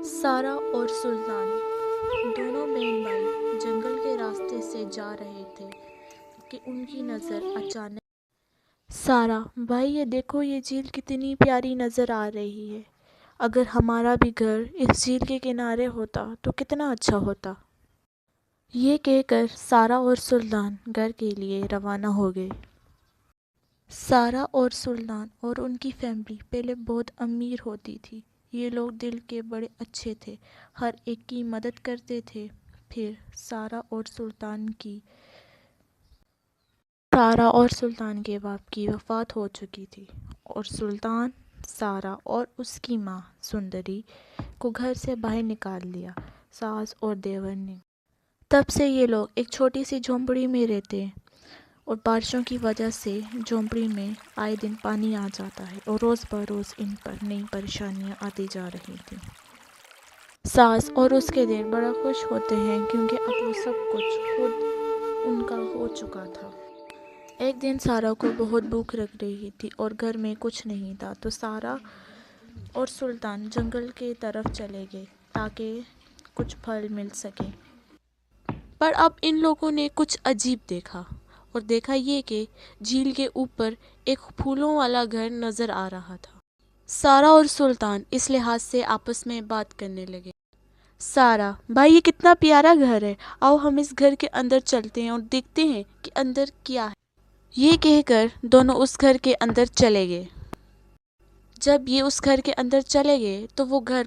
سارا اور سلطان دونوں بہن بھائی جنگل کے راستے سے جا رہے تھے کہ ان کی نظر اچانک سارا بھائی یہ دیکھو، یہ جھیل کتنی پیاری نظر آ رہی ہے۔ اگر ہمارا بھی گھر اس جھیل کے کنارے ہوتا تو کتنا اچھا ہوتا۔ یہ کہہ کر سارا اور سلطان گھر کے لیے روانہ ہو گئے۔ سارا اور سلطان اور ان کی فیملی پہلے بہت امیر ہوتی تھی۔ یہ لوگ دل کے بڑے اچھے تھے، ہر ایک کی مدد کرتے تھے۔ پھر سارا اور سلطان کے باپ کی وفات ہو چکی تھی اور سلطان، سارا اور اس کی ماں سندری کو گھر سے باہر نکال دیا ساس اور دیور نے۔ تب سے یہ لوگ ایک چھوٹی سی جھونپڑی میں رہتے اور بارشوں کی وجہ سے جھونپڑی میں آئے دن پانی آ جاتا ہے اور روز بروز ان پر نئی پریشانیاں آتی جا رہی تھیں۔ ساس اور اس کے دیور بڑا خوش ہوتے ہیں کیونکہ اب وہ سب کچھ خود ان کا ہو چکا تھا۔ ایک دن سارا کو بہت بھوک لگ رہی تھی اور گھر میں کچھ نہیں تھا، تو سارا اور سلطان جنگل کی طرف چلے گئے تاکہ کچھ پھل مل سکے۔ پر اب ان لوگوں نے کچھ عجیب دیکھا، اور دیکھا یہ کہ جھیل کے اوپر ایک پھولوں والا گھر نظر آ رہا تھا۔ سارا اور سلطان اس لحاظ سے آپس میں بات کرنے لگے۔ سارا بھائی یہ کتنا پیارا گھر ہے، آؤ ہم اس گھر کے اندر چلتے ہیں اور دیکھتے ہیں کہ اندر کیا ہے۔ یہ کہہ کر دونوں اس گھر کے اندر چلے گئے۔ جب یہ اس گھر کے اندر چلے گئے تو وہ گھر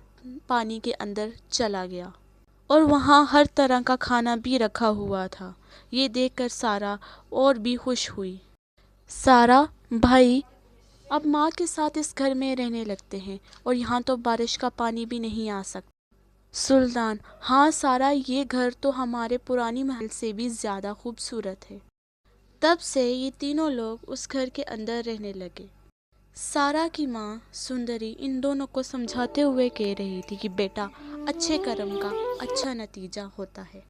پانی کے اندر چلا گیا اور وہاں ہر طرح کا کھانا بھی رکھا ہوا تھا۔ یہ دیکھ کر سارا اور بھی خوش ہوئی۔ سارا بھائی اب ماں کے ساتھ اس گھر میں رہنے لگتے ہیں اور یہاں تو بارش کا پانی بھی نہیں آ سکتا۔ سلطان ہاں سارا، یہ گھر تو ہمارے پرانی محل سے بھی زیادہ خوبصورت ہے۔ تب سے یہ تینوں لوگ اس گھر کے اندر رہنے لگے۔ سارا کی ماں سندری ان دونوں کو سمجھاتے ہوئے کہہ رہی تھی کہ بیٹا، اچھے کرم کا اچھا نتیجہ ہوتا ہے۔